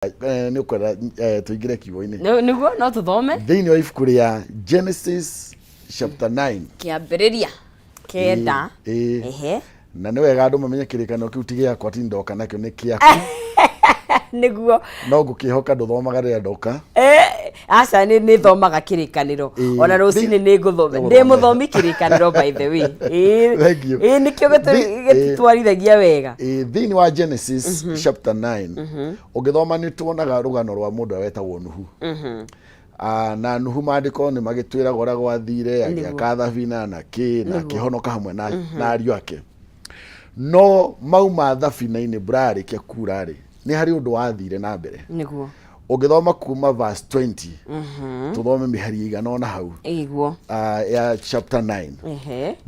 Nä å kwenda tå ingä re kiugo-inä niguo no tå thome thä inä wa ibuku rä a Genesis chapter 9 kä ambä rä ria kenda na nä wega andå mamenye kä rä kanä kä u ti gä akwa ti ndoka nakä nä kä aku niguo no ngå kä hoka ndå thomaga rä a ndoka aca nä thomaga kä rä kanä ona rå cinä nä ngå thome ndä må thomi kä rä kanä by the way nä kä o gä twarithagia wega thä inä wa Genesis chapter 9 å ngä thoma nä tuonaga rå gano rwa må ndå wetagwo Nuhu na Nuhu mandĩko nĩ magĩtwĩraga ũrĩa gwathire agĩaka thabina na kä honoka hamwe na ariũ ake no mauma thabina-inĩ mbura yarĩkia kura rĩ nĩ harĩ ũndũ wathire na mbere nĩguo ũngĩthoma kuma verse 20 tũthome mĩhari ĩigana ũna hau ya chapter 9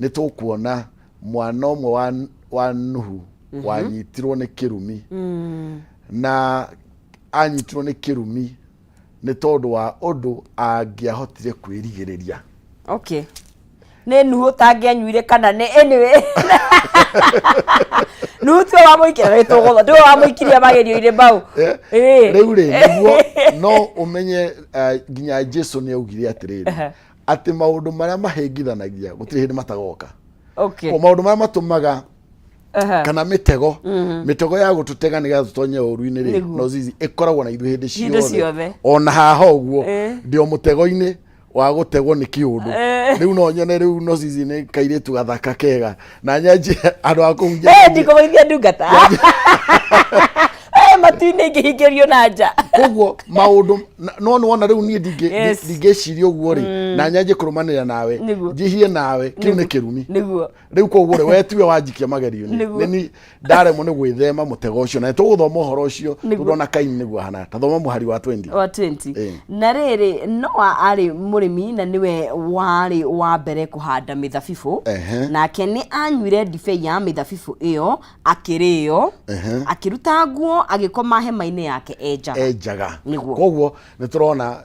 nĩ tũkuona mwana ũmwe wa Nuhu wanyitirwo nĩ kĩrumi na anyitirwo nĩ kĩrumi nĩ tondũ wa ũndũ angĩahotire kwĩrigĩrĩria nĩ Nuhu tangĩanyuire kana nĩ anyway Nuhu tiwe wamũikĩra gĩtũgũtho ndiwe wamũikirie magerio-inĩ mau rĩu rĩ nĩguo no ũmenye nginya Jesũ nĩ augire atĩrĩrĩ atĩ maũndũ marĩa mahĩngithanagia gũtirĩ hĩndĩ matagoka maũndũ marĩa matũmaga kana mĩtego ya gũtũtega nĩgetha tũtonye ũru-inĩ rĩ no zizi ĩkoragwo na ithuĩ hĩndĩ ciothe ona haha ũguo ndio mũtego-inĩ wa gũtegwo nĩ kĩũndũ rĩu no nyone rĩu no zizi nĩ kairĩtu gathaka kega na nyanji andũ a kũhunjia ndikũgeithia ndungata matu-inĩ ingĩhingĩrio na nja koguo maũndũ no nĩwona rĩu niĩ ndingĩciria ũguo rĩ na nyanjie kũrũmanĩrĩra nawe njihie nawe kĩu nĩ kĩrumi rĩu koguo rĩ we tiwe wanjikia magerio-inĩ nĩ ndaremwo nĩ gwĩthema mũtego ũcio na tũgũthoma ũhoro ũcio tũrona Kaini nĩguo hana ta thoma mũhari wa 20 na rĩrĩ Noa arĩ mũrĩmi na nĩwe warĩ wa mbere kũhanda mĩthabibũ nake nĩ anyuire ndibei ya mĩthabibũ ĩyo akĩrĩo akĩruta nguo agĩkoma hema-inĩ yake enjaga koguo nĩ tũrona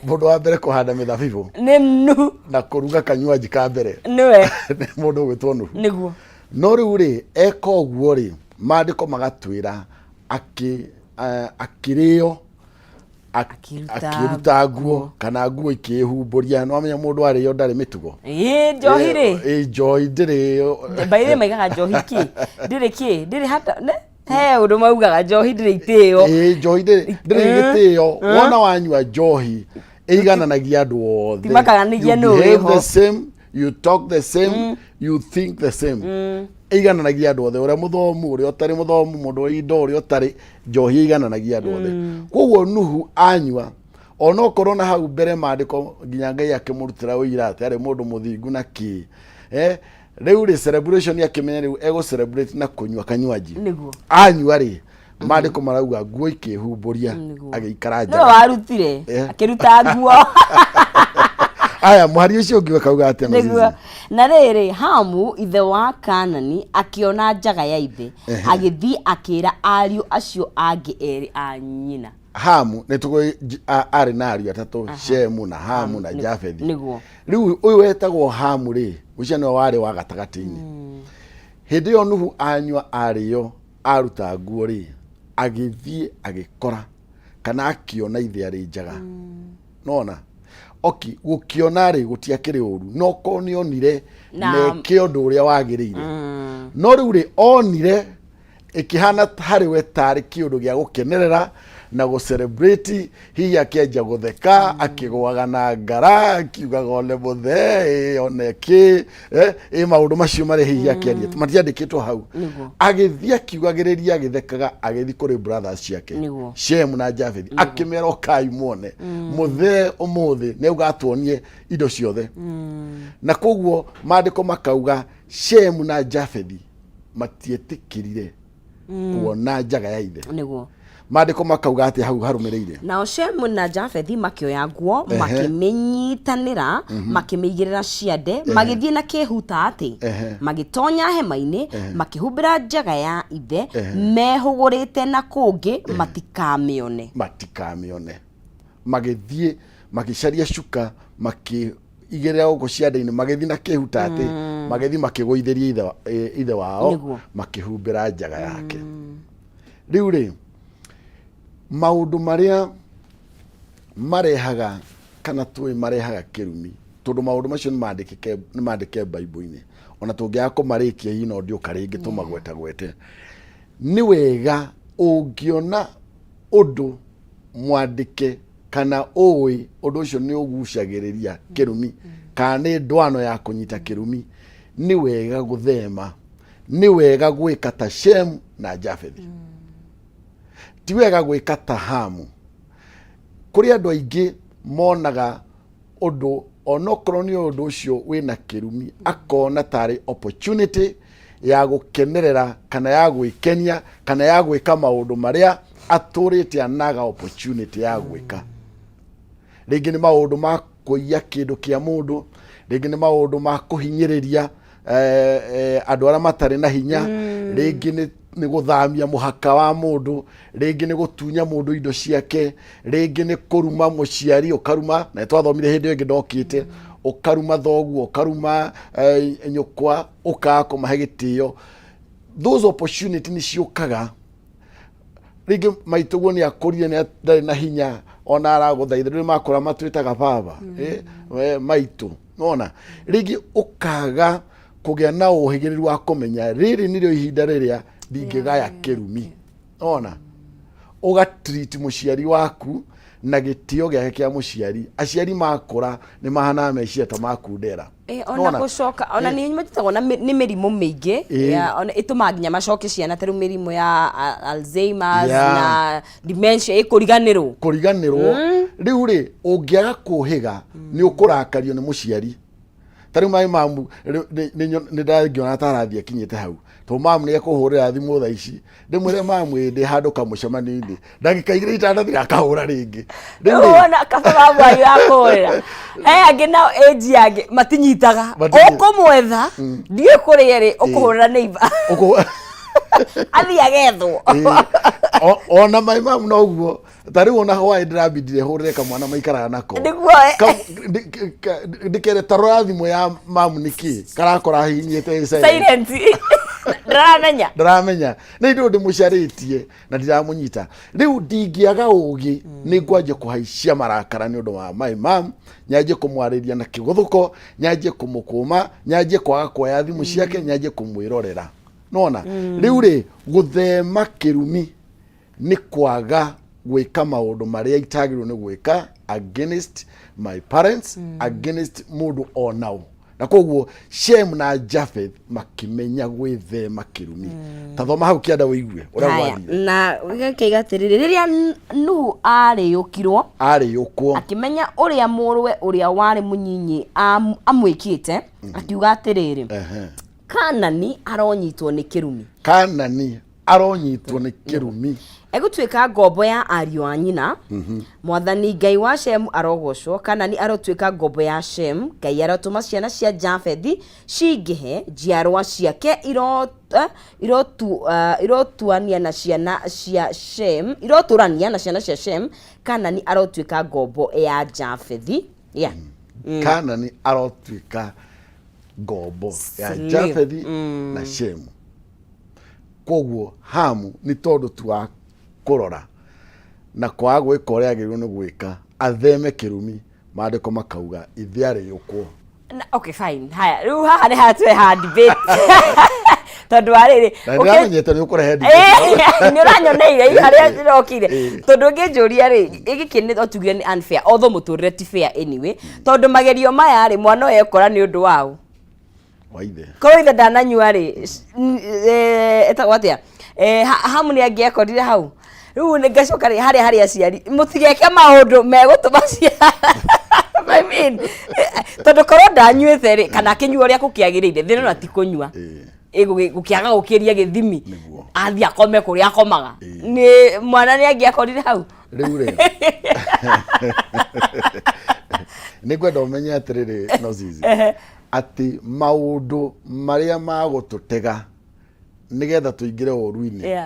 mũndũ wa mbere kũhanda mĩthabibũ nĩ Nuhu na kũruga kanywaji ka mbere nĩwe mũndũ ũgwĩtwo Nuhu nĩguo no rĩu rĩ eka ũguo rĩ mandĩko magatwĩra akĩrĩo akĩruta nguo kana nguo ikĩhumbũria no amenya mũndũ arĩo ndarĩ mĩtugo njohi rĩ njohi ndĩrĩ bairĩ maigaga njohi ndĩrĩ hata he ũndũ maugaga njohi ndĩrĩ itĩo njohi ndĩrĩ gĩtĩo wona wanyua njohi ĩigananagia andũ othe timakaganagia nũ wĩho you talk the same you think the same ĩigananagia andũ othe ũrĩa mũthomu ũrĩa ũtarĩ mũthomu mũndũ wa indo ũrĩa ũtarĩ njohi ĩigananagia andũ othe koguo Nuhu anyua ona okorwo na hau mbere mandĩko nginya Ngai akĩmũrutĩra ũira atĩ arĩ mũndũ mũthingu na kĩ rĩu rĩ celebration akĩmenya rĩu egũ-celebrate na kũnyua kanywaji anyua rĩ mandĩko marauga nguo ikĩhumbũria agĩikara nja no warutire akĩruta nguo aya mũhari ũcio ũngĩ akauga atĩ na rĩrĩ Hamu ithe wa Kanani akĩona njaga ya ithe agĩthiĩ akĩra ariũ acio angĩ erĩ a nyina Hamu nĩ tũgũ arĩ na ariũ atatũ Shemu na Hamu na Jafethi rĩu ũyũ wetagwo Hamu rĩ ũcio nĩwe warĩ wa gatagatĩ-inĩ hĩndĩ ĩyo Nuhu anyua arĩo aruta nguo rĩ agĩthiĩ agĩkora kana akĩona ithe arĩ njaga nona gũkĩona rĩ gũtiakĩrĩ ũru no korwo nĩ onire neke ũndũ ũrĩa wagĩrĩire no rĩu rĩ onire ĩkĩhana harĩ we tarĩ kĩũndũ gĩa gũkenerera na gũ-celebrate hihi akĩanjia gũtheka akĩgũaga na ngara akiugaga ole mũthee oneki maũndũ macio marĩ hihi akĩaria matiandĩkĩtwo hau agĩthiĩ akiugagĩrĩria agĩthekaga agĩthiĩ kũrĩ brothers ciake Shemu na Jafethi akĩmera ũkai muone mũthee ũmũthĩ nĩ ũgatuonie indo ciothe na koguo mandĩko makauga Shemu na Jafethi matietĩkĩrire kuona njaga ya ithe mandĩko makauga atĩ hau harũmĩrĩire nao Shemu na Jafethi makĩoya nguo makĩmĩnyitanĩra makĩmĩigĩrĩra ciande magĩthiĩ na kĩhuta atĩ magĩtonya hema-inĩ makĩhumbĩra njaga ya ithe mehũgũrĩte na kũngĩ matikamĩone magĩthiĩ magĩcaria cuka igĩrĩra gũkũ ciande-inĩ magĩthiĩ na kĩhuta atĩ magĩthiĩ makĩgũithĩria ithe wao makĩhumbĩra njaga yake rĩu rĩ maundu maria marehaga kana tui marehaga kirumi tondu maundu macio ni mandike Bible-ini ona tungiaga kumarikia hino ndio karingi tumagwete ni wega ungiona undu mwandike kana oi undu ucio ni ugucagiriria kirumi kana ni ndwano ya kunyita kirumi ni wega guthema ni wega gwika ta Shemu na Jafethi ti wega gwika ta Hamu kuri andu aingi monaga undu onokorwo ni undu ucio wina kirumi akona tari opportunity ya gukenerera kana ya gwikenia kana ya gwika maundu maria aturite anaga opportunity ya gwika ringi ni maundu ma kuiya kindu kia mundu ringi ni maundu ma kuhinyiriria andu aria matari na hinya ringi ni guthamia muhaka wa mundu ringi ni gutunya mundu indo ciake ringi ni kuruma muciari ukaruma na twathomire hindi ingi ndokite ukaruma thoguo ukaruma nyukwa ukako mahegitio those opportunity ni ciukaga ringi maituguo ni akurie ni ndari na hinya ona araguthaithira makura matwitaga baba maitu nona ringi ukaga kugia na uhigiriru wa kumenya riri nirio ihinda riria ndingigaya kirumi ona uga treat muciari waku na gitio giake kia muciari aciari makura ni mahana meciria ta makundera ona gucoka ona ni nyumĩtagwo na ni mĩrimũ mĩingĩ ya ona itũma nginya macoke ciana ta rĩu mĩrimũ ya Alzheimer's na dementia ikuriganĩrwo rĩu rĩ ũngĩaga kũhiga ni ũkũrakario ni muciari tari mai mamu ni ndagiona tarathia kinyite hau to mamu ni ekuhurira thimu tha ici ndimwire mamu ndi handu kamucemani-ini ndagika igiri itanathira akahura ringi ona kababa bwayo yakuhurira angi na age yangi matinyitaga ukumwetha ndie kuria ri ukuhurira neighbor athi agethwo ona mai mamu no guo tari wona hwa ndirabidire hurire kamwana maikaraga nako ndikere tarora thimu ya mamu niki karakora hinyite silent ndaramenya ni ndu ndimucaritie na ndiramunyita riu ndingiaga ugi ni ngwaje kuhaicia marakara ni undu wa mai mamu nyaje kumwariria na kiguthuko nyaje kumukuma nyaje kwaga kuoya thimu ciake nyaje kumwirorera nona riu ri guthema kirumi ni kwaga gwika maundu maria itagirwo ni gwika against my parents against mundu onao na koguo Shemu na Jafeth makimenya gwithema kirumi tathoma hau kianda wigue uria wathire na gikaiga tiriri riria Nuhu ariyukirwo akimenya uria murwe uria wari munyinyi amwikite akiuga atiriri Kanani aronyitwo ni kirumi egutwika ngombo ya ariu a nyina mwathani Ngai wa Shemu arogocwo Kanani arotwika ngombo ya Shemu Ngai arotuma ciana cia Jafethi cingihe njiarwa ciake irotuania na ciana cia Shemu Kanani arotwika ngombo ya Jafethi Kanani arotwika ngombo ya Jafethi na Shemu koguo Hamu ni tondu tuwa kurora na kwa gwika uria agirwo ni gwika atheme kirumi maandiko makauga ithiari yukwo okay fine haya riu haha ni hatwe ha debate tondu ariri ukamenyete ni ukurehe ni uranyoneire haria ndokire tondu nginjuria ri igiki ni otugire ni unfair although muturire ti fair anyway tondu magerio maya ri mwana yekora ni undu wao waithe ko ithe ndananyua ri etagwatia Hamu ni angiekorire hau riu ni ngacoka ri haria aciari mutigeke maundu megutuma I mean tondu korwo ndanyuite ri kana kinyua ria kukiagirire thina na ti kunyua gukiaga gukiria githimi athi akome kuria akomaga ni mwana ni angiekorire hau riu ri ni kwenda umenye atiriri no zizi ati maundu maria magututega nigetha tuingire oru-ini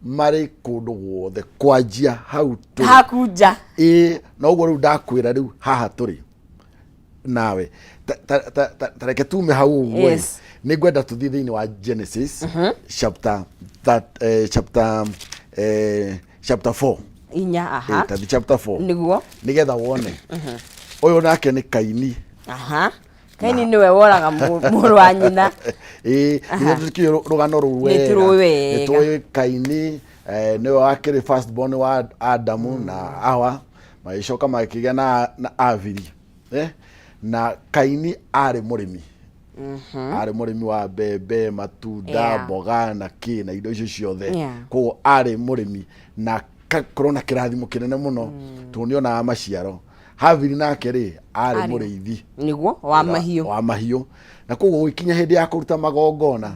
mari kundu guothe kwanjia hau tu hakunja na uguo riu ndakwira riu haha turi nawe tareke tume hau uguo ni gwenda tuthie thiini wa Genesis chapter 4 inya aha ta chapter 4 niguo nigetha wone uyu nake ni Kaini aha Kaini niwe woraga muru wa nyina nigetha tukio rugano ruwe nituwe Kaini niwe wakiri first born wa Adamu na Hawa maishoka makigia na Aviri na Kaini ari murimi ari murimi wa bebe matunda mboga na na indo icio ciothe ko ari murimi na korona kirathimo kinene muno tuniona maciaro Haviri nake ri ari muriithi niguo wa mahiu na koguo ikinya hindi ya kuruta magongona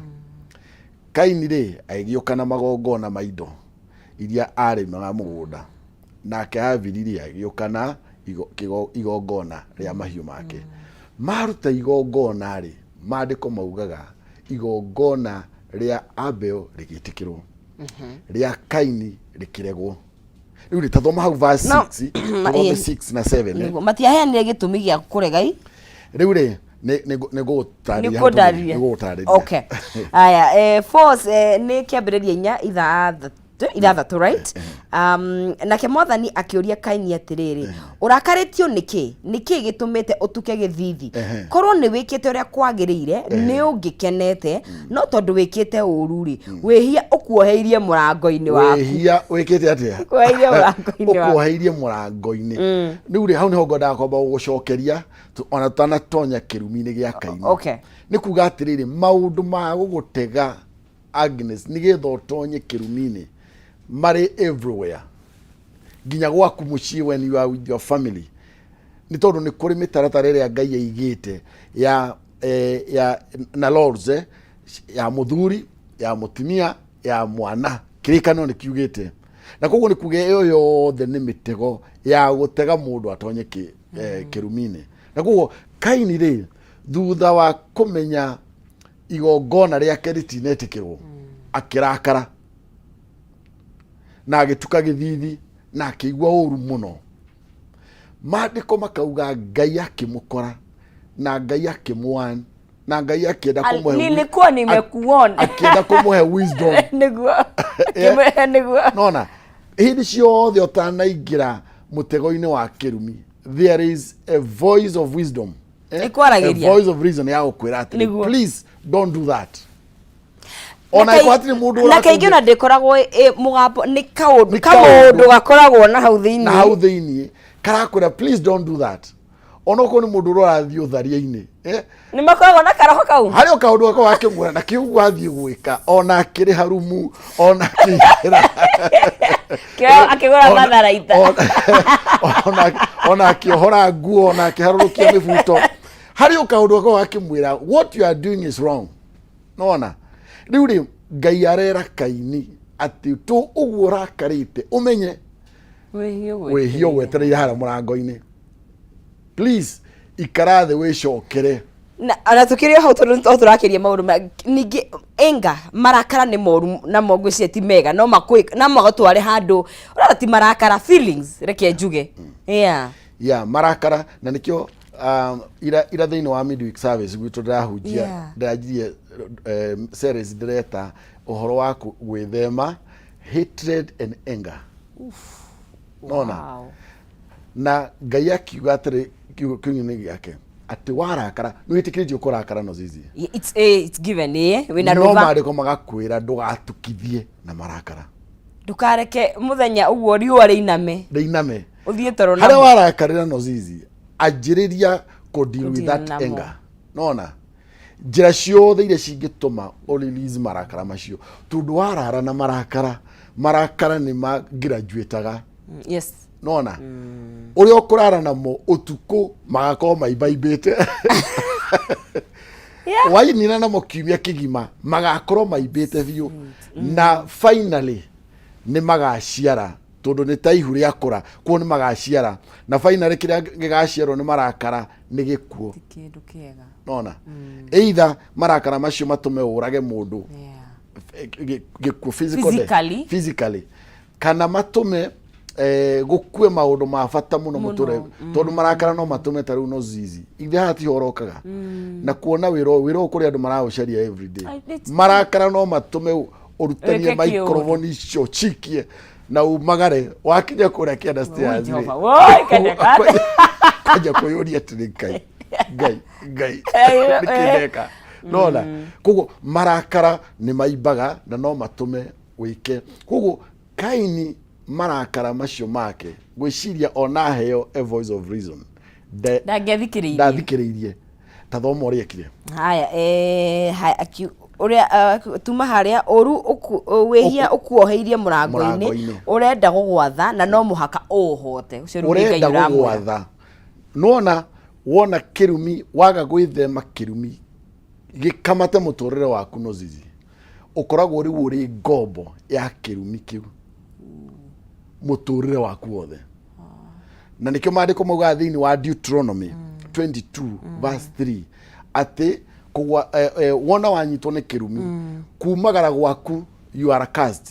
Kaini ri aigioka magongona maindo iria ari maga mugunda nake Haviri ri aigioka na igongona ria mahiu make maruta igongona ri maandiko maugaga igongona ria Abel rigitikirwo ria Kaini rikiregwo riu ritathoma hau verse 6 6 na 7 matiaheanire gitumi gia kuregai riu ri nigutaria okay aya force ni kiambiriria inya ithathatu right nake Mwathani akiuria Kaini atiriri urakaritio niki gitumite utuke githithi korwo ni wikite uria kwagirire ni ungikenete no tondu wikite ururi wihia ukuoheirie murango-ini waku wihia wikite atia ukuoheirie murango-ini riu ri hau ni hongo ndakomba gucokeria ona tanatonya kirumi-ini gia Kaini okay ni kuga atiriri maundu ma gugutega Agnes ni getha utonye kirumi-ini mari everywhere ginya gwaku mucii when you are with your family ni tondu ni kuri mitaratara iria Ngai aigite ya na laws ya muthuri ya mutimia ya mwana kirikano ni kiugite na koguo ni kuge iyo yothe ni mitego ya gutega mundu atonye kirumi-ini na koguo Kaini ri thutha wa kumenya igongona riake ritinetikirwo akirakara na agituka githithi na akigwa uru muno maandiko makauga Ngai akimukora na Ngai akimwan na Ngai akienda kumuhe nilikuwa nimekuona akienda kumuhe wisdom niguo nona hindi ciothe utanaingira mutego-ini wa kirumi there is a voice of wisdom a voice of reason ya gukwira ati please don't do that ona ikwatiri mundu na kaingĩ ona ndikoragwo mugambo ni kaundu gakoragwo na hau thiini karakwira please don't do that ona uko ni mundu urathii utharia-ini ni makoragwo na karaho kau hari o kaundu gako wakimwira na kiu gwathii gwika ona akiri harumu ona akira akigura matharaita ona akihora nguo ona akiharurukia mibuto hari o kaundu gako wakimwira what you are doing is wrong nona riu ri Ngai arera Kaini ati tu uguo rakarite umenye wihio gwetereire hara murango-ini please ikarathe wicokere na tukirio hau tondu turakiria maundu ningi enga marakara ni moru na mogwiciria ti mega no magotware handu urara ti marakara feelings reke njuge marakara na nikio ira thiini wa midweek service gwitu ndirahunjia ndirajirie series direta uhoro wa gwithema hatred and anger nona na Ngai akiuga atiri kiugo-ini giake ati warakara nwitikiririo kurakara no zizi it's given wina no mariko magakwira ndugatukithie na marakara ndukareke muthenya uguo riua reiname uthie toro na haria warakarira no zizi anjiriria ko deal with that anger nona njira ciothe iria cingituma release marakara macio tondu warara na marakara ni graduataga yes nona uria ukurara namo utuku magakorwo maibaibite wainina namo kiumia kigima magakorwo maibite biu na finally ni magaciara tondu ni taihu ria kura kuo ni magaciara na finally kiria gigaciarwo ni marakara ni gikuo kindu kiega nona either marakara macio matume urage mundu gikuo physically kana matume gukue maundu ma bata muno muture tondu marakara no matume taru no zizi ithe hati horokaga na kuona wiro kuri andu maraucaria every day marakara no matume urutanie microphone icio chikie na umagare wakinya kuria kianda stairs woi kaneka aja kuyuria trinkai gai nikideka nona kogo marakara ni maimbaga na no matume wike kogo Kaini marakara macio make gwiciria ona heo a voice of reason ndathikiriirie ta thomo ria kire haya uria tuma haria oru wehia ukuoheirie murango-ini urenda gugwatha na no muhaka uhote ucio rugai uramwatha nona wona kirumi waga gwithema kirumi gikamate muturire waku no zizi ukoragwo ri uri ngombo ya kirumi kiu muturire waku wothe na nikyo maandiko mauga thiini wa Deuteronomy 22 verse 3 ati kugwa wona wanyitwo ni kirumi kumagara gwaku you are cursed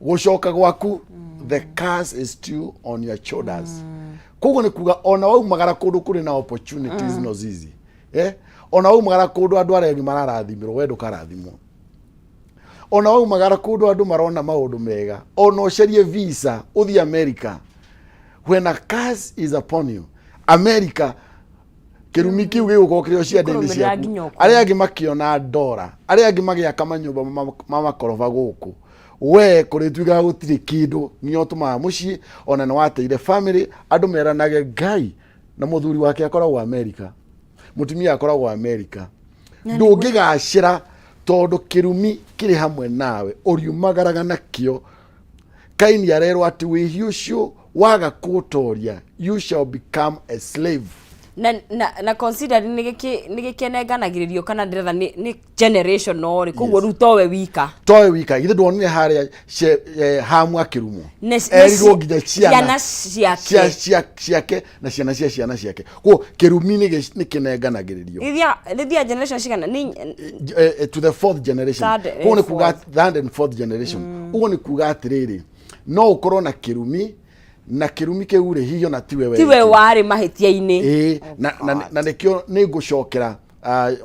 gucoka gwaku the curse is still on your shoulders kogo ni kuga ona waumagara kundu kuri na opportunities no zizi ona waumagara kundu andu arengi mararathimiro we ndukarathimwo ona waumagara kundu andu marona maundu mega ona ucerie visa uthi America when a curse is upon you America kirumi kiu gigukokirio ciande-ini ciaku aria angi makiona ndora aria angi magia kamanyumba mamakoroba guku we kuritwiga gutiri kindu nyotumaga mucii ona ni wateire family andu meranage Ngai na muthuri wake akoragwo America mutumia akoragwo America ndungigacira tondu kirumi kiri hamwe nawe uriumagaraga nakio Kaini arerwo ati wihi ucio waga kutoria you shall become a slave na consider nigikenenganagiririo kana ndiretha ni generation no ri koguo ru towe wika ithe ndonire haria hamu akirumo erirwo nginya ciana ciake na ciana cia ciana ciake ko kirumi ni kinenganagiririo ithia generation cigana ni to the fourth generation ko ni kuga third and fourth generation ugo ni kuga atiriri no ukorwo na kirumi na kirumi keure hiyo na tiwe wari mahitia-ini na nekio ni gucokera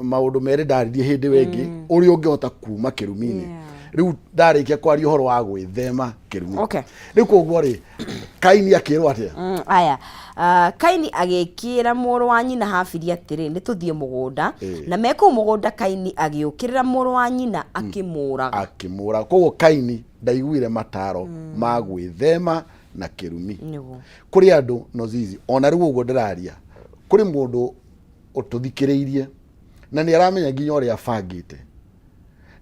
maundu mere ndaririe hindi wengi uri ungihota kuma kirumi-ini riu ndarikia kwaria horo wa gwithema kirumi riu koguo ri Kaini akirwa atia aya Kaini agikira muru wa nyina Habili atiri ni tuthie mugunda na meko mugunda Kaini agiukirira muru wa nyina akimura koguo Kaini ndaiguire mataro ma gwithema na kirumi kuri andu no zizi ona riu ugo ndiraria kuri mundu ututhikiriirie na ni aramenya nginya uri afangite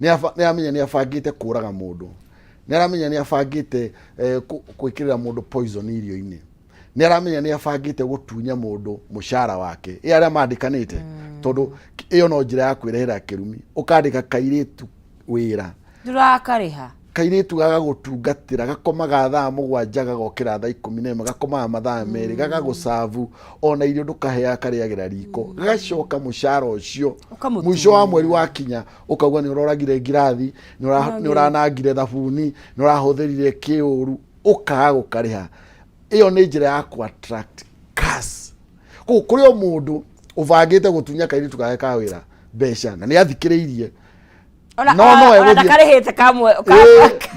ni aramenya ni afangite kuraga mundu ni aramenya ni afangite kwikirira mundu poison irio-ini ni aramenya ni afangite gutunya mundu mushara wake aria mandikanite tondu iyo no njira ya kwirehera kirumi ukandika kairitu wira durakariha kairitu gaga gutungatira gakomaga thaa 7 gagokira thaa 11 gakomaga mathaa meri gaga gusavu ona irio ndukahea kariagira riko gagacoka mushara ucio mwisho wa mweri wa kinya ukagwa ni uroragire ngirathi ni uranangire thabuni ni urahuthirire kiuru ukaga gukariha iyo ni njira ya ku attract curse kuri o mundu uvangite gutunya kairitu gaka wira besha na ni athikiriirie no ndakarihite kamwe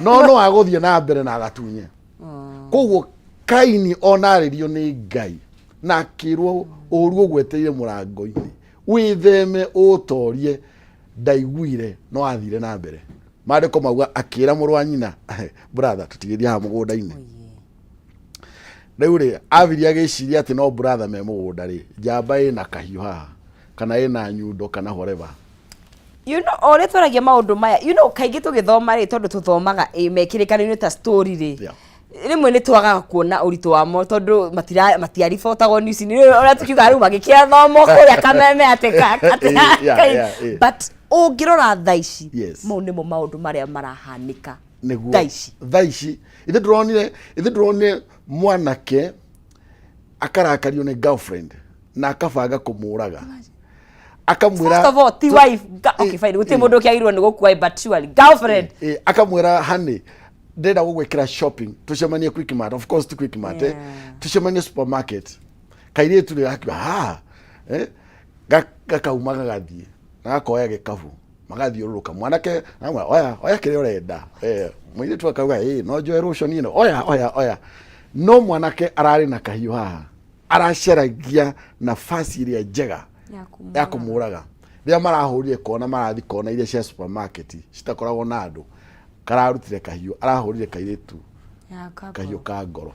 no aguthie na mbere na agatunye koguo Kaini onaririo ni Ngai na kirwo uruo gweteire murango-ini witheme utorie ndaiguire no athire na mbere maandiko mauga akira muru wa nyina brother tutigiria ha mugunda-ini riu ri Habili agiciria ati no brother me mugunda ri njamba ina kahiu haha kana ina nyundo kana whatever ore twaragia maundu maya kaingi tugithoma ri tondu tuthomaga mekirikanire ta story ri rimwe ni twagaga kuona uritu wamo tondu matiaribotagwo news ni ora tukiuga riu magikia thomo kuria Kameme ateka but ungirora thaici mau nimo maundu maria marahanika thaici ithe ndronire mwanake akarakario ni girlfriend na akabanga kumuraga akamwira first of all ti wife okay fine guti mundu kiagirwo ni gukua but surely girlfriend akamwira hani ndenda gugwikira shopping tucemanie quick mart of course quick mart tucemanie supermarket kaire tu akiwa gakaumaga gathie na gakoya gikabu magathiururuka mwanake oya kire urenda mwire tu akauga no njoe rucio nino oya no mwanake arari na kahiu haha araceragia nafasi iria njega ya kumuraga ria marahurire kona marathi kona iria cia supermarket citakoragwo na andu kararutire kahiu arahurire kairitu kahiu ka ngoro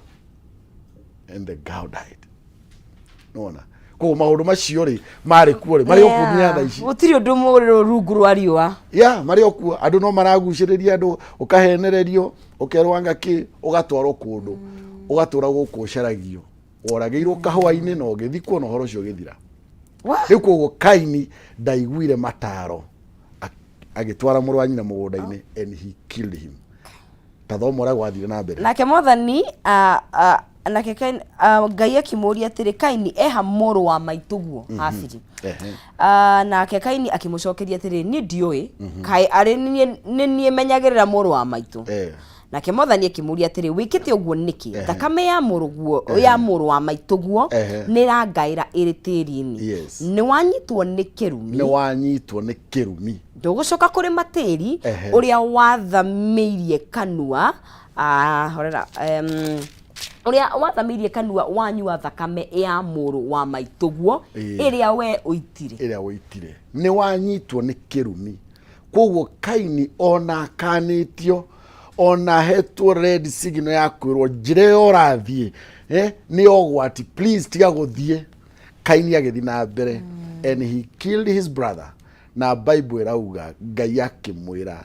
and the girl died. Nona ko maundu macio ri mari kuo ri mari okunya tha ici gutiri undu muriro rungu rwa riua mari okuo andu no maraguciriria andu ukahenererio ukerwanga ki ugatwarwo kundu ugatura guku ceragio worageirwo kahwa-ini no githikwo no horo cio githira riu koguo Kaini ndaiguire mataro agitwara mũrũ wa nyina mũgũnda-inĩ and he killed him. Tathomo ũrĩa gwathire na mbere nake Mwathani nake Kaini Ngai akĩmũria atĩrĩ Kaini eha mũrũ wa maitũguo Habili nake Kaini akĩmũcokeria atĩrĩ niĩ ndiũĩ kaĩ arĩ niĩ menyagĩrĩra mũrũ wa maitũ nake Mwathani akĩmũria atĩrĩ wĩkĩte ũguo nĩkĩ thakame ya mũrũ wa maitũguo nĩrangaĩra ĩrĩ tĩri-inĩ nĩ wanyitwo nĩ kĩrumi ndũgũcoka kũrĩ matĩri ũrĩa wathamĩirie kanua ũrĩa wathamĩirie kanua wanyua thakame ya mũrũ wa maitũguo ĩrĩa we ũitire nĩ wanyitwo nĩ kĩrumi. Koguo Kaini ona kanĩtio ona hetwo red signal ya kwirwo njire ũrathiĩ nĩ ogwati please tiga gũthiĩ. Kaini agĩthiĩ na mbere and he killed his brother na Bible ĩrauga Ngai akĩmwĩra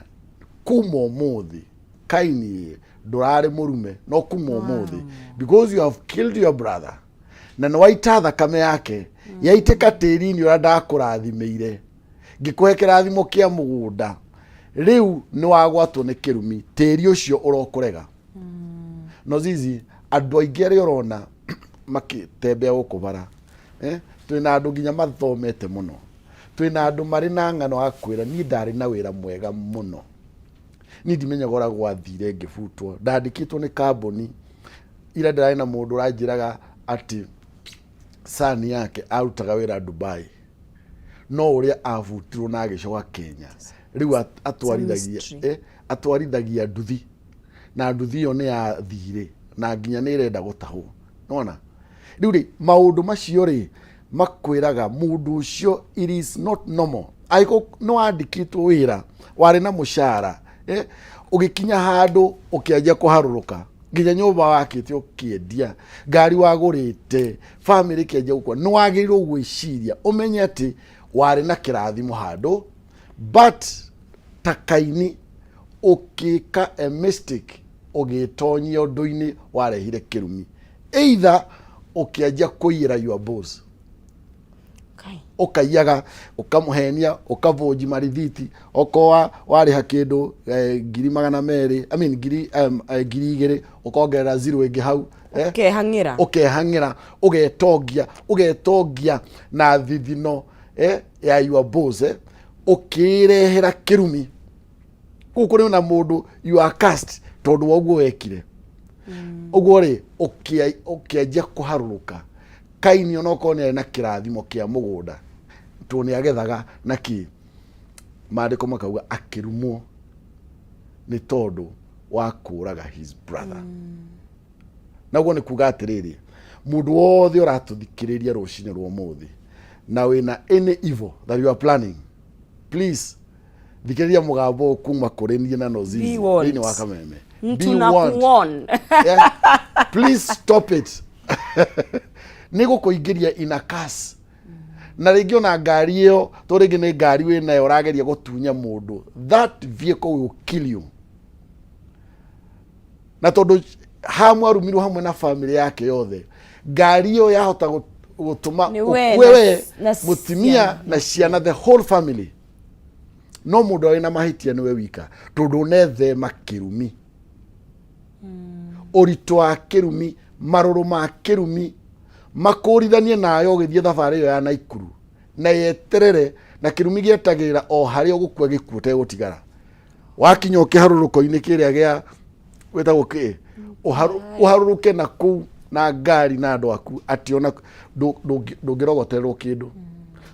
kuma ũmũthĩ Kaini ndũrarĩ mũrume no kuma ũmũthĩ because you have killed your brother na nĩwaita thakame yake yaitĩka tĩri-inĩ ũrĩa ndakũrathimĩire ngĩkũhe kĩrathimo kĩa mũgũnda riu nĩ wagwatwo nĩ kĩrumi tĩri ũcio ũrokũrega. No zizi andũ aingĩ arĩa ũrona makĩtembea gũkũ bara twĩna andũ nginya mathomete mũno twĩna andũ marĩ na ng'ano akwĩra niĩ ndarĩ na wĩra mwega mũno niĩ ndimenyaga ũrĩa gwathire ngĩbutwo ndandĩkĩtwo nĩ kambuni ira ndarĩ na mũndũ ũranjĩraga atĩ sani yake arutaga wĩra Dubai no ũrĩa abutirwo na agĩcoka Kenya riu atwarithagia nduthi na nduthi ĩyo nĩ yathire na nginya nĩ ĩrenda gũtahwo. Nona riu rĩ maũndũ macio rĩ makwĩraga mũndũ ũcio it is not normal aiko no andĩkĩtwo wĩra warĩ na mũcara ũgĩkinya handũ ũkĩanjia kũharũrũka nginya nyũmba wakĩte ũkĩendia ngari wagũrĩte family kĩanjia gũkua nĩ wagĩrĩirwo gwĩciria ũmenye atĩ warĩ na kĩrathimo handũ but ta Kaini ũkĩka a mistake ũgĩtonyia ũndũ-inĩ warehire kĩrumi either ũkĩanjia kũiyĩra your boss ũkaiyaga ũkamũhenia ũkavoji marithiti okorwa warĩha kĩndũ 200,000 I mean 2,000 ũkongerera zero ĩngĩ hau ũkehang'ĩra ũgetongia na thithino ya your boss ũkĩrehera kĩrumi gũkũ rĩ na mũndũ you are cast tondũ woguo wekire ũguo rĩ ũkĩanjia kũharũrũka. Kaini onokorwo nĩ arĩ na kĩrathimo kĩa mũgũnda tondũ nĩ agethaga naki maandĩko makauga akĩrumwo nĩ tondũ wa kũraga his brother. Naguo nĩ kuga atĩrĩrĩ mũndũ wothe ũratũthikĩrĩria rũcinĩ rwa ũmũthĩ na wĩna any evil that you are planning please thikĩrĩria mũgambo kuma kũrĩ niĩ na Nozizi thĩinĩ wa Kameme. Please stop it. Nĩgũkũingĩria in a curse na rĩngĩ ona ngari ĩyo to rĩngĩ nĩ ngari wĩnayo ũrageria gũtunya mũndũ that vehicle will kill you. Na tondũ hamwarumirwo hamwe na family yake yothe ngari ĩyo yahota gũtũma ukwewe mũtumia na ciana the whole family no mũndũ arĩ na mahĩtia nĩwe wika tondũ nethema kĩrumi ũritũ wa kĩrumi marũrũ ma kĩrumi makũrithanie nayo ũgĩthiĩ thabarĩ ĩyo ya Naikuru na yeterere na kĩrumi gĩetagĩrĩra o harĩa ũgũkua gĩkuũ ũtegũtigara wakinya ũkĩharũrũko-inĩ kĩrĩa gĩa wĩtagwo kĩ ũharũrũke na kũu na ngari na andũ aku atĩ ona ndũngĩrogotererwo kĩndũ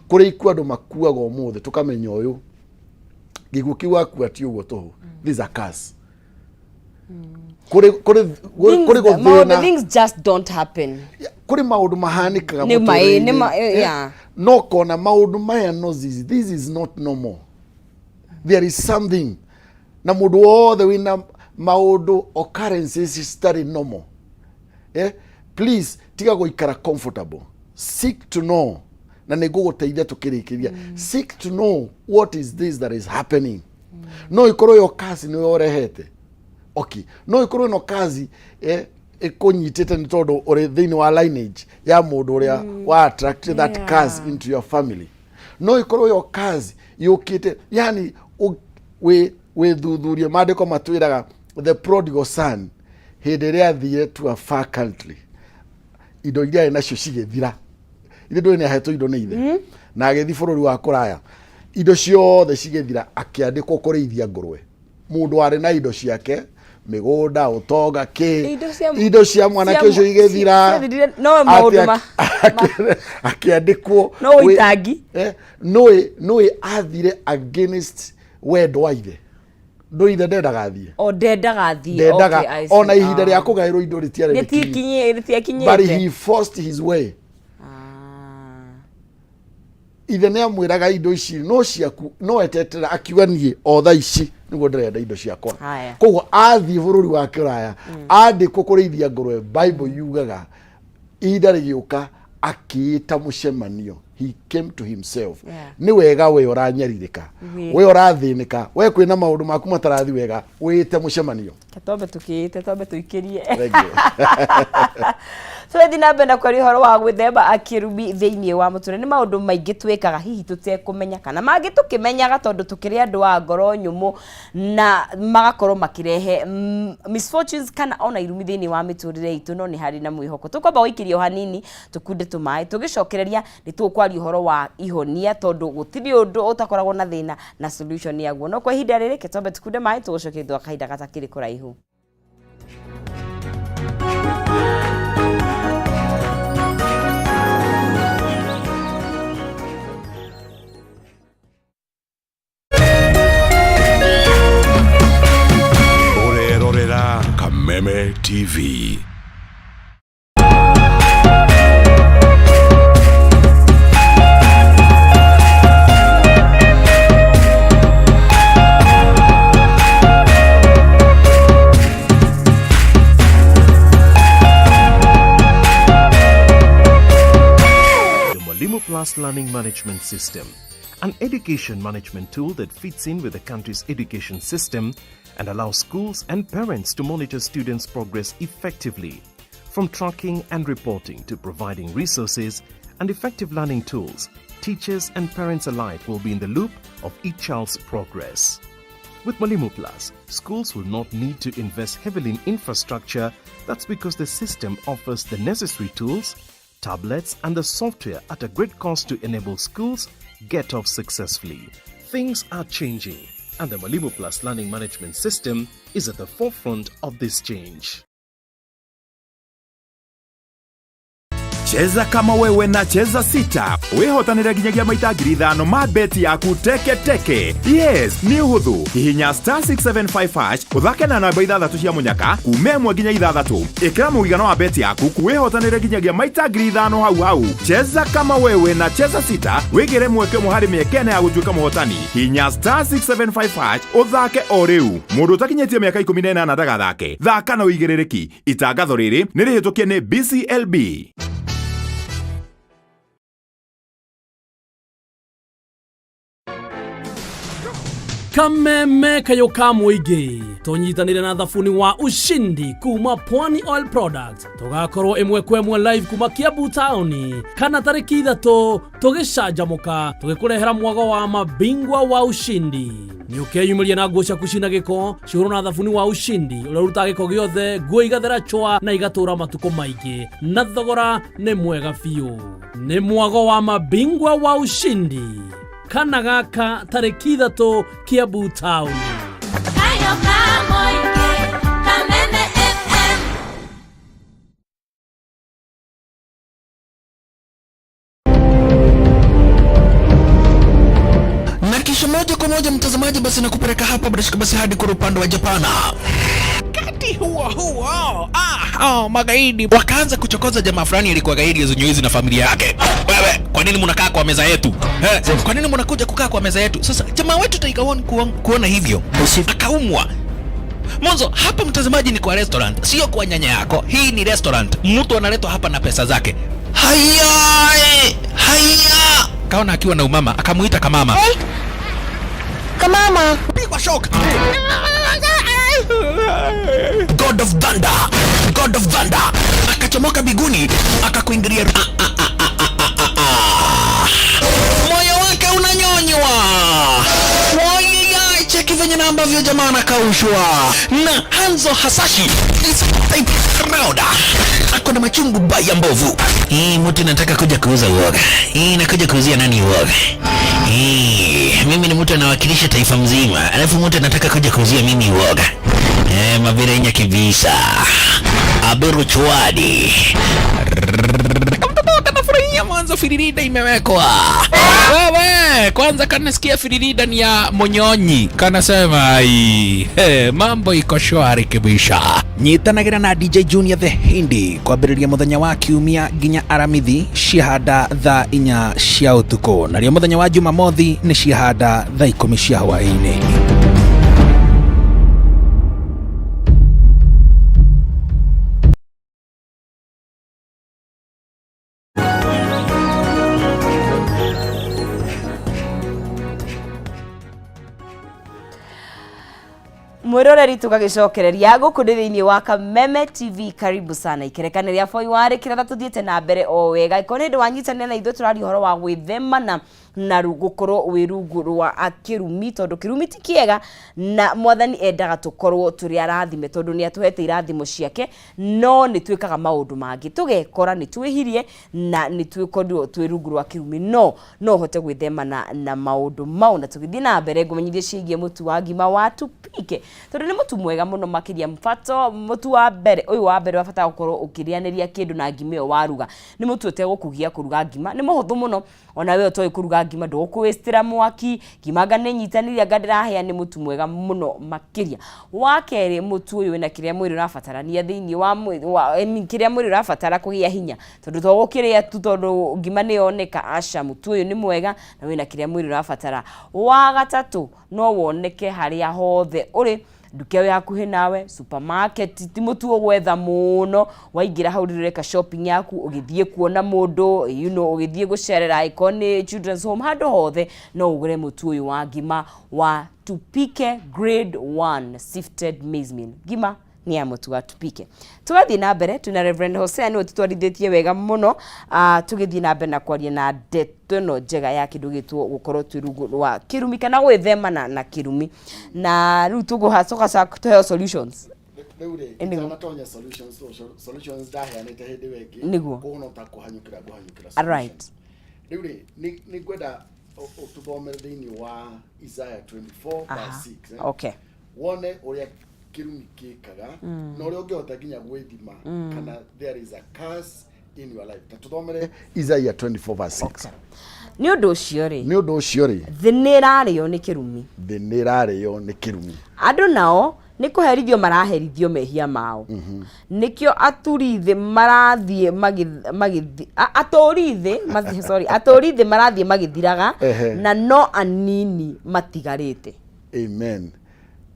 kũrĩ ikuũ andũ makuaga ũmũthĩ tũkamenya ũyũ gikuo kiu waku ati uguo tuhu. This is a curse. Things just don't happen. Kuri maundu mahanikaga no kona maundu maya no zizi. This is not normal. There is something. Na mundu wothe wina maundu occurrences study normal. Please tiga guikara comfortable. Seek to know. Na niguguteithia tukirikiria. Seek to know what is this that is happening. No ikorwo yo kazi ni orehete. Okay. No ikorwo no kazi ikunyitite ni tondu uri thiini wa lineage ya mundu uria wa attract that cause into your family. No ikorwo yo kazi yukite yani we thuthurie maandiko matwiraga the prodigal son hindi ria athire to a far country. Indo iria nacio cigithira. Indo ni ahetwo indo ni ithe. Na agithi bururi wa kuraya. Indo ciothe cigithira akiandikwo kurithia ngurwe. Mundu ari na indo ciake migunda utonga ki indo cia mwana kesho igethira no mauduma akiandikwo no itangi no athire against word wa ithe. Ndo ithe ndendaga thie okay ona ihinda ria kugairwo indo ritiare ritiakinye but he forced his way. Ithe ne amwiraga indo ici no ciaku no etetera akiuga nie o tha ici niguo ndirenda indo ciakwa. Koguo athie bururi wa kiraya andikwo kurithia ngurwe. Bible yugaga ihinda rigiuka akiita mucemanio. He came to himself. Ni wega we uranyaririka we urathinika we kwina maundu maku matarathi wega wite mucemanio tombe tuikirie. So ethina benda kwari horo wa gwithemba akirumi thiini wa muture ni maundu maingi twikaga hihi tutekumenya kana mangi tukimenyaga tondu tukiri andu wa ngoro nyumu na magakorwo makirehe misfortunes kana ona irumi thiini wa miturire itu. No ni hari na mwihoko tukwamba wikirio hanini tukunde tumai tugicokereria ni tukwari horo wa ihonia tondu gutiri undu utakoragwo na thina na solution yaguo. No kwa ihinda riri ketombe tukunde mai tugucokeria thwa kahinda gatakiri kuraihu. Kameme TV. Plus Learning Management System, an education management tool that fits in with the country's education system and allows schools and parents to monitor students' progress effectively. From tracking and reporting to providing resources and effective learning tools, teachers and parents alike will be in the loop of each child's progress. With Mwalimu Plus, schools will not need to invest heavily in infrastructure. That's because the system offers the necessary tools, tablets and the software at a great cost to enable schools get off successfully. Things are changing and the Mwalimu Plus Learning Management System is at the forefront of this change. Cheza kama wewe na cheza sita. Wehotanira ginyagia maita 5,000 ma beti yaku teke teke. Yes, ni uhuthu. Hihinya *675# uthake na namba 6 cia munyaka kume mwe ginya 6. Ikira muigano wa beti yaku kuwehotanira ginyagia maita 5,000 hau. Cheza kama wewe na cheza sita. Wigire mweke muhari miekene ya gutuika muhotani. Hihinya *675# uthake o riu. Mundu utakinyetie miaka 18 ndagathake. Thaka na uigirereki. Itangatho riri ni rihitukie ni BCLB. Kameme kayo kamuigi tonyitanire na thafuni wa ushindi kuma Pwani Oil Products tugakorwo imwe kwa imwe live kuma Kiambu Town kana tariki 3 tugicanjamuka tugikurehera mwago wa mabingwa wa ushindi niukeyumiria na nguo cia kucina giko cihuru na thafuni wa ushindi uruta giko giothe nguo igathera chwa na igatura matuko maingi na thogora ni mwega fiu ni mwago wa mabingwa wa ushindi kana gaka tariki 3 Kiambu Town. Na kisha moja kwa moja mtazamaji, basi nakupeleka hapa basi hadi kwa upande wa Japana. Kati huo magaidi wakaanza kuchokoza jamaa fulani alikuwa gaidi ya Zunyuizi na familia yake. Wewe, kwa nini mnakaa kwa meza yetu? Kwa nini mnakuja kukaa kwa meza yetu? Sasa jamaa wetu Taika kuona hivyo akaumwa. Mwanzo hapa mtazamaji ni kwa restaurant, sio kwa nyanya yako. Hii ni restaurant. Mtu analetwa hapa na pesa zake. Haya! Kaona akiwa na umama, akamuita Kamama. Hey. Kamama, pigwa shock. God of Thunder. Akachomoka biguni, akakuingilia. Moyo wake unanyonywa. Cheki venye na ambavyo jamaa anakaushwa. Na Hanzo Hasashi ako na machungu baya mbovu. Mtu nataka kuja kuuza uoga. Nakuja kuuzia nani uoga? Mimi ni mtu anawakilisha taifa mzima. Alafu mtu anataka kuja kuuzia mimi uoga. Mavirenya kibisa. Abiru chwadi. Mwanzo firirida imewekwa. Wewe, kwanza kanasikia firirida ni ya Monyonyi. Kanasema mambo iko shwari kibisha. Nyitanagira na DJ Junior the Hindi kwa biriria muthenya wa kiumia ginya aramithi shihada thaa 4 cia utuko. Na rio muthenya wa Jumamothi ni shihada thaa 10 cia hwaini. Mwiroreri tugagicokereria guku thiini wa Kameme TV. Karibu sana ikerekanĩria BOI WA RIKIRATHA tuthiĩte na mbere o wega ikone ndu wanyitanĩra na ithuĩ tũrari horo wa gwĩthema na gukorwo wirungu rwa kirumi tondu kirumi ti kiega na mwathani endaga tukorwo turi arathime tondu ni atuhete irathimo ciake no ni twikaga maundu mangi tugekora ni twihirie na ni twikorwo twirungu rwa kirumi no hote gwĩthema na maundu mau na tugithii na mbere ngumenyithie ciĩgie mutu wa ngima wa tupike tondu ni mutu mwega muno makiria mfato mutu wa mbere uyu wa mbere wafata gukorwo ukirianiria kindu na ngima yo waruga ni mutu utegukugia kuruga ngima ni muhuthu muno ona we utoi kuruga ngima ndukwistira mwaki ngima ne nyitaniria ngadira ni mutu mwega muno makiria wakeri mutu uyu na kiria mwiri urafatarania thiini wa kiria mwiri urafatara kugia hinya tondu togukiria tu tondu ngima ni yoneka asha mutu uyu ni mwega na wina kiria mwiri urafatara wa gatatu no woneke haria hothe uri nduke yakuhi nawe supermarket ti mutu gwetha muno waingira hau rireka shopping yaku ugithie kuona mundu ugithie gucerera icon children's home hado hothe no ugure mutu uyu wa ngima wa tupike grade 1 sifted maize meal ngima ni ya mutu wa tupike tugathie na mbere tuna Rev Hosea ni tutwarithitie wega muno tugithie na mbere na kwaria na ndeto no njega ya kindu gitwo gukorwo twirungu rwa kirumi kana gwithema na kirumi na riu tuguhacoka tuheo solutions natonya solutions daheanite hindi wengi niguo kuno ta kuhanyukira right riu ni gwenda ututhomere thiini wa Isaiah 24:6 okay wone uria kirumi kikaga no uri ungehota ginya gwithima kana there is a curse in your life tuthomere Isaiah 24:6 okay. ni undu ucio ri thinirario ni kirumi andu nao ni kuherithio maraherithio mehia mao nikio aturithi marathie aturithi marathie magithiraga na no anini matigarite amen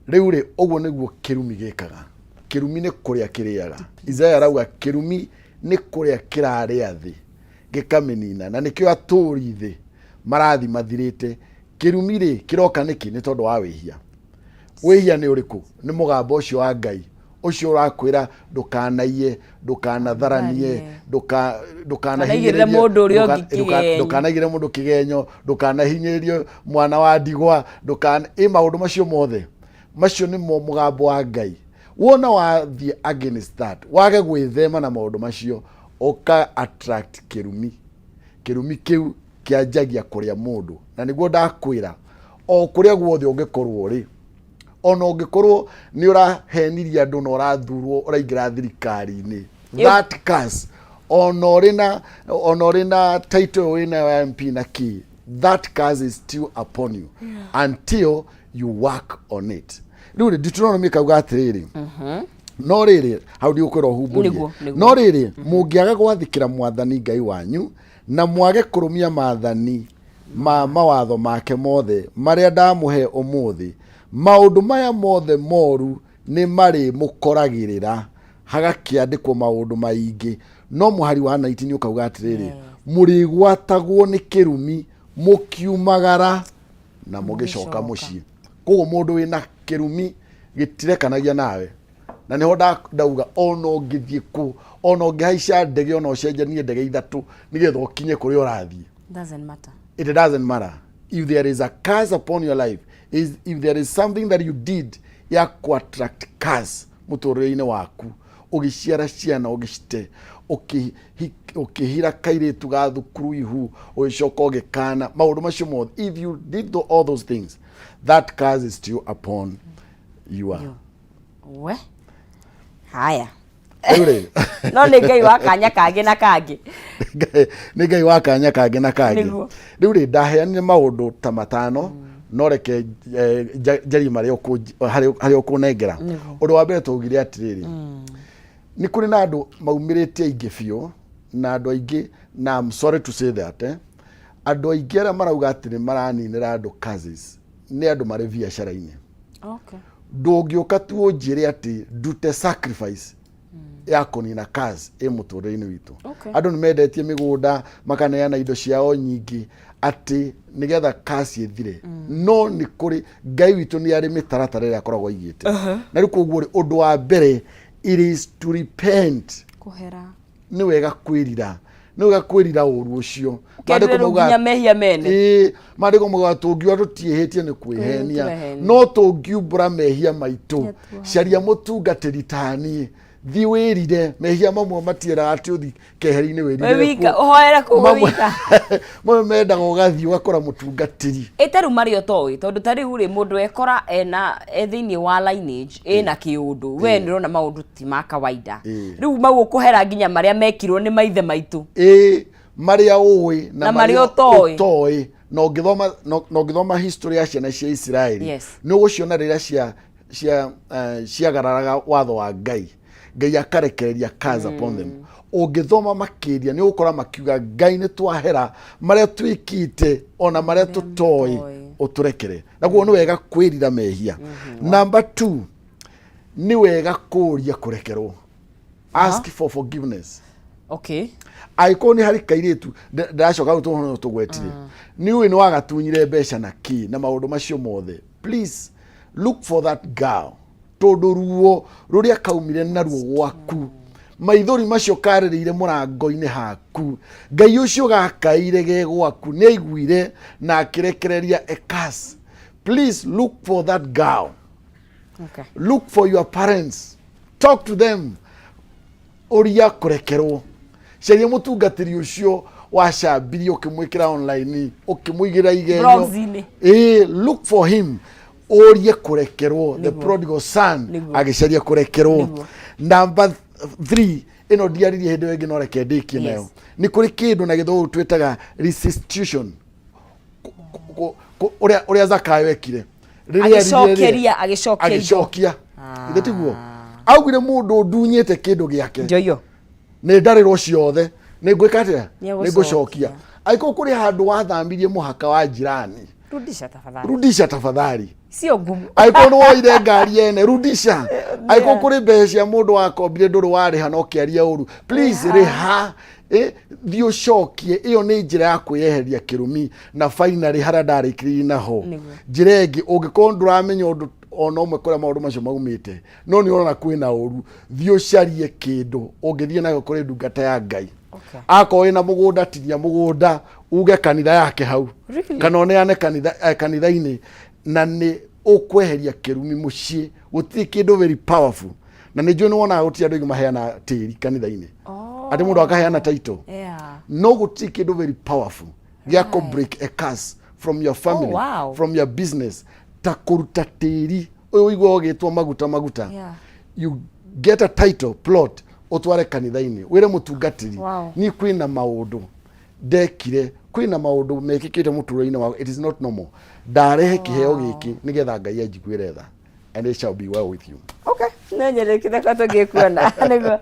riu ri uguo niguo kirumi gikaga kirumi ni kuria kiriaga Isaiah arauga kirumi ni kuria kiraria thi gikamenina na nikio aturithi marathi mathirite kirumi ri kiroka niki ni tondu wa wihia wihia ni uriku ni mugambo ucio wa Ngai ucio urakwira ndukanaie ndukanatharanie ndukanahinyirire mundu kigenyo ndukanahinyiririo mwana wa ndigwa maundu macio mothe macio ni mugambo wa Ngai wona wathie against that wage gwithema na maundu macio oka attract kirumi kiu kianjagia kuria mundu na niguo ndakwira o kuria guothe ungikorwo ri ona ungikorwo ni uraheniria andu na urathurwo uraingira thirikari-ini that curse ona uri na title wina MP na ki that curse is still upon you until you work on it. Riu Deuteronomy kauga atiriri no riri how do you kwira humburie no riri mungiaga gwathikira mwathani Ngai wanyu na mwage kurumia maathani mawatho make mothe maria ndamuhe umuthi maundu maya mothe moru ni mari mukoragirira hagakiandikwo maundu maingi no muhari wa 19 ukauga atiriri murigwatagwo ni kirumi mukiumagara na mugicoka mucii koguo mundu wina kirumi gitirekanagia nawe na niho ndauga ono ngithie ku ono ngihaica ndege ono cenjanie ndege ithatu nigetha ukinye kuri urathie. Doesn't matter. It doesn't matter if there is a curse upon your life, if there is something that you did ya ku attract curse muturire-ini waku ugiciara ciana ugicite ukihira kairitu ga thukuru ihu ugicoka ugikana maundu macio mothe, if you did all those things, that curse is still upon you. We haya no nĩ Ngai wa kanya kangĩ na kangĩ nĩ Ngai wa kanya kangĩ na kangĩ rĩu rĩ ndaheanire maũndũ ta matano no reke njari marĩa harĩa ũkũnengera. Ũndũ wa mbere tũgire atirĩrĩ nĩ kũrĩ na andũ maumĩrĩtie aingĩ biũ na andũ aingĩ na I'm sorry to say that andũ aingĩ arĩa marauga atĩ nĩ maraninĩra andũ curses nĩ andũ marĩ biacara-inĩ. Okay. Ndũngĩũka tu ũnjĩre atĩ ndute sacrifice ya kũnina curse mũtũrĩre-inĩ witũ. Andũ nĩ mendetie mĩgũnda makaneana indo ciao nyingĩ atĩ nigetha curse ĩthire. No nĩ kũrĩ Ngai witũ nĩ arĩ mĩtaratara ĩrĩa akoragwo aigĩte. Na rĩu koguo ũndũ wa mbere it is to repent. Kuhera. Nĩ wega kwĩrira. Nĩ wega kwĩrira ũru ũcio. Nginya mehia mene. Maandĩko mauga tũngiuga tũtiĩhĩtie nĩ kwĩhenia no tũngiumbũra mehia maitũ caria mũtungatĩri ta niĩ thi wĩrire mehia mamwe matieraga atĩ ũthi keheri-inĩ wĩrire ũhoere kũu wika mamwe mendaga ũgathiĩ ũgakora mũtungatĩri ĩtarũ marĩ ũtoĩ tondũ ta rĩu rĩ mũndũ ekora thĩinĩ wa lineage ĩna kĩũndũ we nĩ ũrona maũndũ ti ma kawaida rĩu mau ũkũhera nginya marĩa mekirwo nĩ maithe maitũ maria ũĩ na maria ũtoĩ no ngĩthoma history ya ciana cia Israeli nĩ ũgũciona rĩrĩa ciagararaga watho wa Ngai akarekereria curse upon them. Ũngĩthoma makĩria nĩ ũgũkora makiuga Ngai nĩ twahera marĩa twĩkĩte ona marĩa tũtoĩ ũtũrekere. Naguo nĩ wega kwĩrira mehia. Number 2 nĩ wega kũũria kũrekerwo. Ask for forgiveness. Okay. Aiko ni hari kairitu ndacoka gutuhono tugwetire ni uyu ni wagatunyire mbeca na ki na maundu macio mothe. Please look for that girl tondu ruo ruria kaumire na ruo gwaku maithori macio karĩrĩire mũrango-inĩ haku Ngai ũcio gakaire ge gwaku nĩ aiguire na akĩrekereria a curse. Please look for that girl. Okay. Look for your parents, talk to them. Uria kurekerwo caria mũtungatĩri ũcio wacambirie ũkĩmwĩkĩra online ũkĩmũigĩra igenyo look for him urie kurekerwo. The prodigal son agĩcaria kurekerwo. Number 3 ĩno ndiaririe hĩndĩ ĩngĩ no reke ndĩkie nayo nĩ kũrĩ kĩndũ na gĩthũngũ twĩtaga restitution ũrĩa Zakayo ekire agĩcokia ithetiguo augire mũndũ ndunyĩte kĩndũ gĩake njoyo nĩ ndarĩrwo ciothe nĩ ngwĩka atĩa nĩ ngũcokia aiko kũrĩ handũ wathambirie mũhaka wa jirani rudisha tafadhali sio ngumu aiko nĩ woire ngari yene rudisha aiko kũrĩ mbeca mũndũ wakombire ndũrĩ warĩha no kĩaria ũru please rĩha thiĩ ũcokie. Ĩyo nĩ njĩra ya kwĩyeheria kĩrumi na finally harĩa ndarĩkĩrĩire naho njĩra ĩngĩ ũngĩkorwo ndũramenya ũndũ ona ũmwe kũrĩa maũndũ macio maumĩte no nĩ ũrona kwĩna ũru thiĩ ũcarie kĩndũ ũngĩthiĩ nayo kũrĩ ndungata ya Ngai. Akorwo wĩna mũgũnda tinia mũgũnda uge kanitha yake hau kana oneane kanitha-inĩ na nĩ ũkweheria kĩrumi mũciĩ. Gũtirĩ kĩndũ very powerful na nĩ njũĩ nĩ wonaga gũtirĩ andũ aingĩ maheana tĩri kanitha-inĩ atĩ mũndũ akaheana title no gũtirĩ kĩndũ very powerful gĩa kũ break a curse from your family from your business ta kũruta tĩri ũyũ ũigua ũgĩtwo maguta you get a title plot utware kanitha-inĩ wĩre mũtungatĩri ni kwĩna maũndũ ndekire kwina maundu mekikite muturo-ini wa it is not normal ndarehe kiheo giki nigetha Ngai anjiguire tha and it shall be well with you. Okay, nanyere kitaka tugikuona nego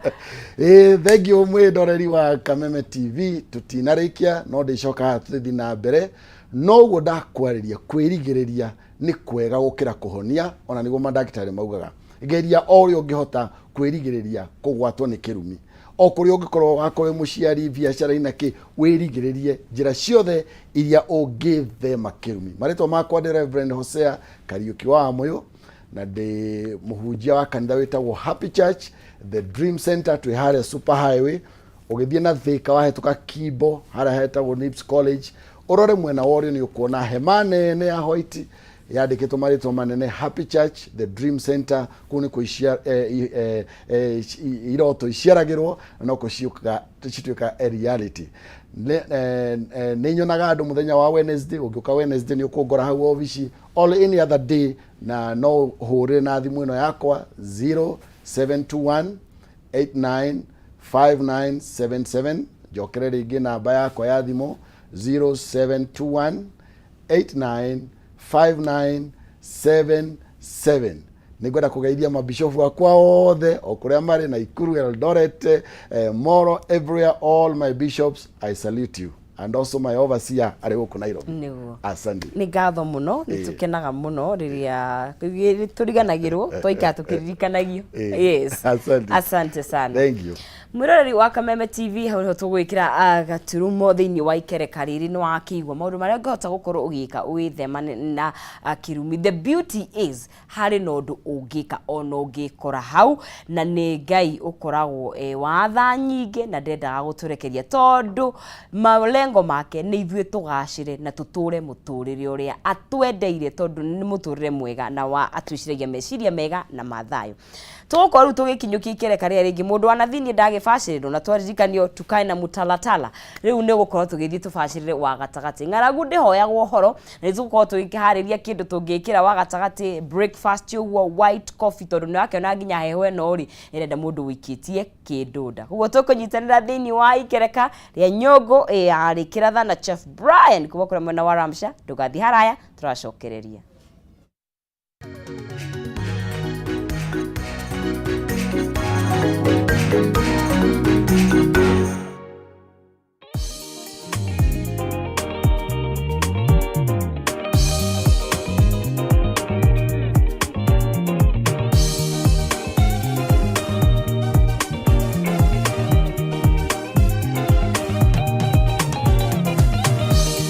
thank you mwidoreri wa Kameme TV tutinarikia no ndicoka tuthi na mbere no go ndakwariria kwirigiriria ni kwega gukira kuhonia ona nigo mandagitari maugaga geria ori ungihota kwirigiriria kugwatwo ni kirumi okuri ungikorwo wakore muciari biacara inaki wirigiririe njira ciothe iria ungithema kirumi maritwa makwa ndi Rev Hosea Kariuki wa moyo na de muhujia wa kanitha witagwo Happy Church the Dream Center to hare super highway ugithie na thika wahetuka Kibo hara hetagwo Nips College urore mwena worio ni ukuona hema nene ya white yandikitwo maritwa manene Happy Church the Dream Center kuni kuishia iroto iciaragirwo no kuciuka cituika reality ni nyonaga andu muthenya wa Wednesday ugiuka Wednesday ni ukungora hau office all any other day na no hore na thimu ino yakwa 0721 895977 jokere ringi namba yakwa ya thimu 0721 895977 nigwenda kugeithia mabishofu akwa othe okuria mari na Ikuru Eldoret Moro everywhere all my bishops I salute you and also my overseer ari guku Nairobi asante ni ngatho muno ni tukenaga muno riria turiganagirwo toika tukirikanagio yes asante sana thank you Mwiroreri wa Kameme TV hau tugwikira gaturumo thiini wa ikereka riri ni wakigwa maundu maria ngahota gukorwo ugika withema na kirumi. The beauty is hari no ndu ungika ono ungikora hau na ni Ngai ukoragwo watha nyinge na ndendaga guturekeria tondu malengo make ni ithue tugacire na tuture muturire uria atwendeire tondu ni muturire mwega na wa atwiciragia meciria mega na mathayo tugokorwo tugikinyukia ikereka ria ringi mundu anathini ndagibaciriro na twaririkanio tukae na mutalatala riu ni gukorwo tugithii tubacirire wa gatagati ngaragu ndihoyagwo horo na tugokorwo tugikihariria kindu tungikira wa gatagati breakfast yo white coffee tondu ni wake na nginya heho no ri irenda mundu wikitie kindunda kugo tukunyitanira thiini wa ikereka ria nyongo ya rikiratha na Chef Brian kuba kura mwena wa Ramsha ndugathi haraya turacokereria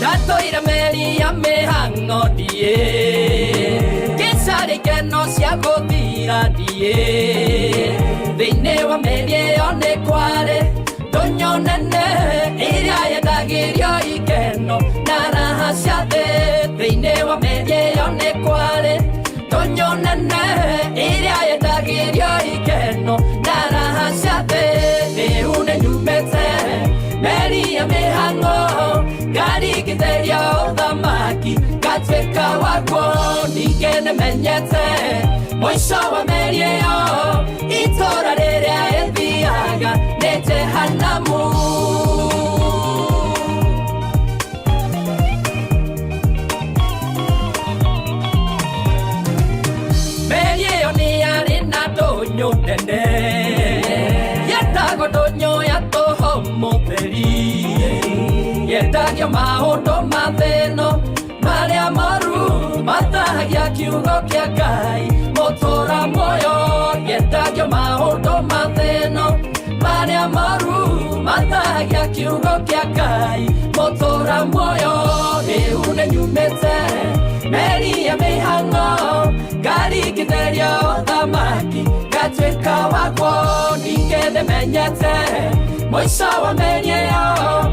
Datoira meri ya mehango die Kesare que no se agodira die Vine wa merie one kware Donyo nene iria ya dagirio ikeno Naraha siade Vine wa merie one kware Donyo nene iria ya dagirio ikeno Naraha siade Neune nyumete Meri ya mehango Gari kiteria odhamaki Gatweka wako Ningene menyete Mwisho wa merie yo Itora rere ethiaga Nete hanamu Merie yo ni arina donyo nene Yetago donyo ya toho moperi Yetagia maundu mathino maria moru matahagia kiugo kia Ngai mutura moyo yetagia maundu mathino maria moru matahagia kiugo kia Ngai mutura moyo eune nyumete meri ya mihango gari kitheria othamaki gatweka wako ningene menyete mwisho wa merie yo